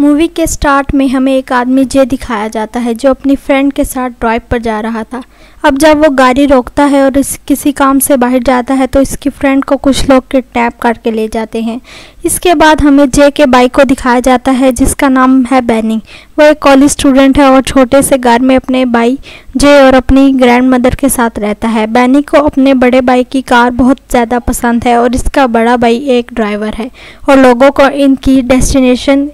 Movie के start में हमें एक आदमी जे दिखाया जाता है जो अपनी फ्रेंड के साथ ड्राइव पर जा रहा था। अब जब वो गाड़ी रोकता है और किसी काम से बाहर जाता है तो इसकी फ्रेंड को कुछ लोग किडनैप करके ले जाते हैं। इसके बाद हमें जे के भाई को दिखाया जाता है जिसका नाम है बैनी। वो एक कॉलेज स्टूडेंट है और छोटे से घर में अपने भाई जे और अपनी ग्रैंड मदर के साथ रहता है। बैनी को अपने बड़े भाई की कार बहुत ज़्यादा पसंद है और इसका बड़ा भाई एक ड्राइवर है और लोगों को इनकी डेस्टिनेशन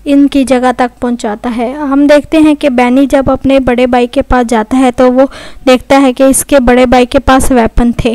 इनकी जगह तक पहुंचाता है। हम देखते हैं कि बैनी जब अपने बड़े भाई के पास जाता है तो वो देखता है कि इसके बड़े भाई के पास वेपन थे।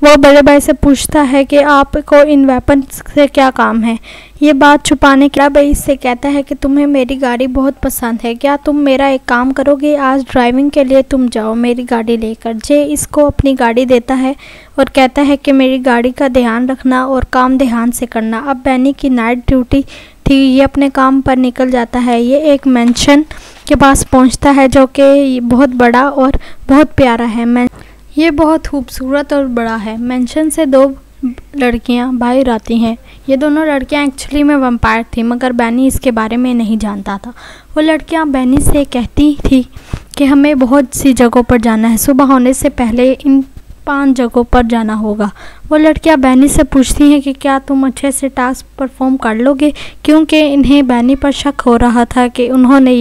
वो बड़े भाई से पूछता है कि आपको इन वेपन से क्या काम है। ये बात छुपाने के लिए भाई इससे कहता है कि तुम्हें मेरी गाड़ी बहुत पसंद है, क्या तुम मेरा एक काम करोगे, आज ड्राइविंग के लिए तुम जाओ मेरी गाड़ी लेकर। जे इसको अपनी गाड़ी देता है और कहता है कि मेरी गाड़ी का ध्यान रखना और काम ध्यान से करना। अब बैनी की नाइट ड्यूटी थी, ये अपने काम पर निकल जाता है। ये एक मेंशन के पास पहुंचता है जो कि बहुत बड़ा और बहुत प्यारा है। ये बहुत खूबसूरत और बड़ा है। मेंशन से दो लड़कियां बाहर आती हैं। ये दोनों लड़कियां एक्चुअली में वैम्पायर थी मगर बैनी इसके बारे में नहीं जानता था। वो लड़कियां बैनी से कहती थी कि हमें बहुत सी जगहों पर जाना है, सुबह होने से पहले इन 5 जगहों पर जाना होगा। वो लड़कियां बैनी से पूछती हैं कि क्या तुम अच्छे से टास्क परफॉर्म कर लोगे, क्योंकि इन्हें बैनी पर शक हो रहा था कि उन्होंने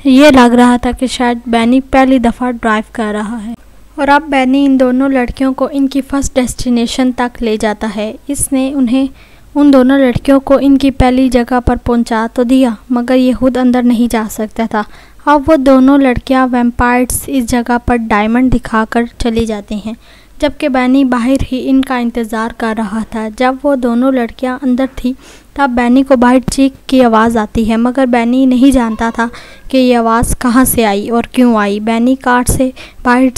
ये लग रहा था कि शायद बैनी पहली दफ़ा ड्राइव कर रहा है। और अब बैनी इन दोनों लड़कियों को इनकी फर्स्ट डेस्टिनेशन तक ले जाता है। इसने उन्हें उन दोनों लड़कियों को इनकी पहली जगह पर पहुंचा तो दिया मगर ये खुद अंदर नहीं जा सकता था। अब वो दोनों लड़कियां वैम्पायर्स इस जगह पर डायमंड दिखाकर चली जाती हैं, जबकि बैनी बाहर ही इनका इंतज़ार कर रहा था। जब वो दोनों लड़कियां अंदर थी तब बैनी को बाहर चीख की आवाज़ आती है मगर बैनी नहीं जानता था कि ये आवाज़ कहाँ से आई और क्यों आई। बैनी कार से बाहर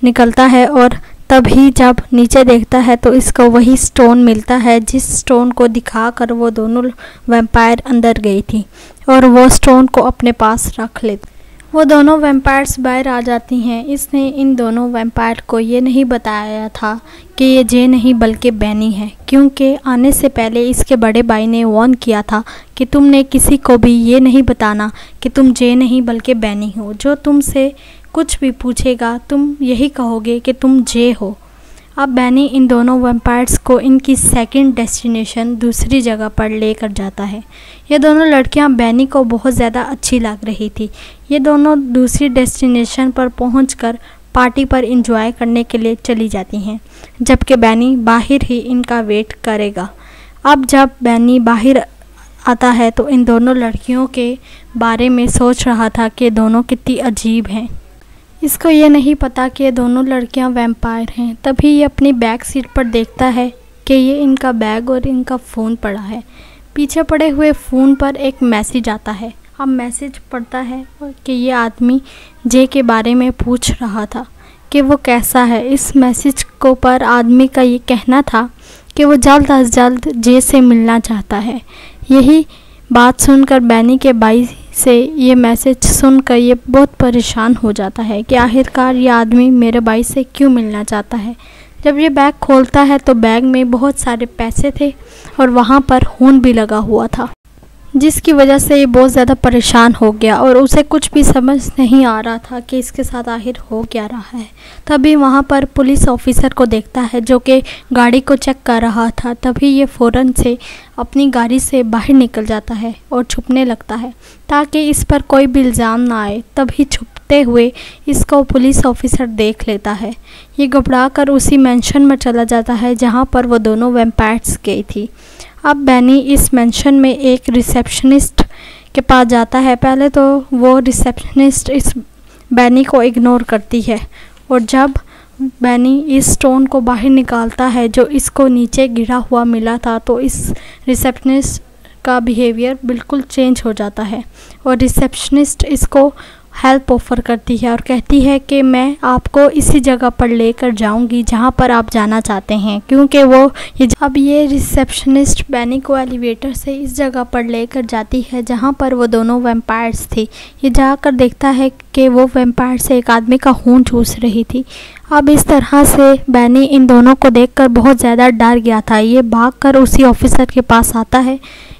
निकलता है और तभी जब नीचे देखता है तो इसको वही स्टोन मिलता है जिस स्टोन को दिखाकर वो दोनों वैम्पायर अंदर गई थी और वो स्टोन को अपने पास रख लेती। वो दोनों वैम्पायर्स बाहर आ जाती हैं। इसने इन दोनों वैम्पायर को ये नहीं बताया था कि ये जे नहीं बल्कि बैनी है, क्योंकि आने से पहले इसके बड़े भाई ने वार्न किया था कि तुमने किसी को भी ये नहीं बताना कि तुम जे नहीं बल्कि बैनी हो। जो तुमसे कुछ भी पूछेगा तुम यही कहोगे कि तुम जे हो। अब बैनी इन दोनों वैम्पायर्स को इनकी सेकंड डेस्टिनेशन दूसरी जगह पर लेकर जाता है। ये दोनों लड़कियां बैनी को बहुत ज़्यादा अच्छी लग रही थी। ये दोनों दूसरी डेस्टिनेशन पर पहुंचकर पार्टी पर एंजॉय करने के लिए चली जाती हैं, जबकि बैनी बाहर ही इनका वेट करेगा। अब जब बैनी बाहर आता है तो इन दोनों लड़कियों के बारे में सोच रहा था कि दोनों कितनी अजीब हैं। इसको ये नहीं पता कि ये दोनों लड़कियां वैम्पायर हैं। तभी ये अपनी बैक सीट पर देखता है कि ये इनका बैग और इनका फ़ोन पड़ा है। पीछे पड़े हुए फ़ोन पर एक मैसेज आता है। अब मैसेज पढ़ता है कि ये आदमी जे के बारे में पूछ रहा था कि वो कैसा है। इस मैसेज को पर आदमी का ये कहना था कि वो जल्द अज जल्द जे से मिलना चाहता है। यही बात सुनकर बैनी के भाई से ये मैसेज सुनकर ये बहुत परेशान हो जाता है कि आखिरकार ये आदमी मेरे भाई से क्यों मिलना चाहता है। जब ये बैग खोलता है तो बैग में बहुत सारे पैसे थे और वहाँ पर खून भी लगा हुआ था, जिसकी वजह से ये बहुत ज़्यादा परेशान हो गया और उसे कुछ भी समझ नहीं आ रहा था कि इसके साथ आखिर हो क्या रहा है। तभी वहाँ पर पुलिस ऑफिसर को देखता है जो कि गाड़ी को चेक कर रहा था। तभी ये फ़ौरन से अपनी गाड़ी से बाहर निकल जाता है और छुपने लगता है ताकि इस पर कोई भी इल्ज़ाम ना आए। तभी छुपते हुए इसको पुलिस ऑफिसर देख लेता है। ये घबरा कर उसी मेंशन में चला जाता है जहाँ पर वो दोनों वैम्पायर्स गई थी। अब बैनी इस मेंशन में एक रिसेप्शनिस्ट के पास जाता है। पहले तो वो रिसेप्शनिस्ट इस बैनी को इग्नोर करती है और जब बैनी इस स्टोन को बाहर निकालता है जो इसको नीचे गिरा हुआ मिला था तो इस रिसेप्शनिस्ट का बिहेवियर बिल्कुल चेंज हो जाता है और रिसेप्शनिस्ट इसको हेल्प ऑफ़र करती है और कहती है कि मैं आपको इसी जगह पर लेकर जाऊंगी जहां पर आप जाना चाहते हैं, क्योंकि अब ये रिसेप्शनिस्ट बैनी को एलिवेटर से इस जगह पर लेकर जाती है जहां पर वो दोनों वैम्पायर्स थी। ये जाकर देखता है कि वो वैम्पायर से एक आदमी का खून चूस रही थी। अब इस तरह से बैनी इन दोनों को देखकर बहुत ज़्यादा डर गया था। ये भागकर उसी ऑफिसर के पास आता है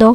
2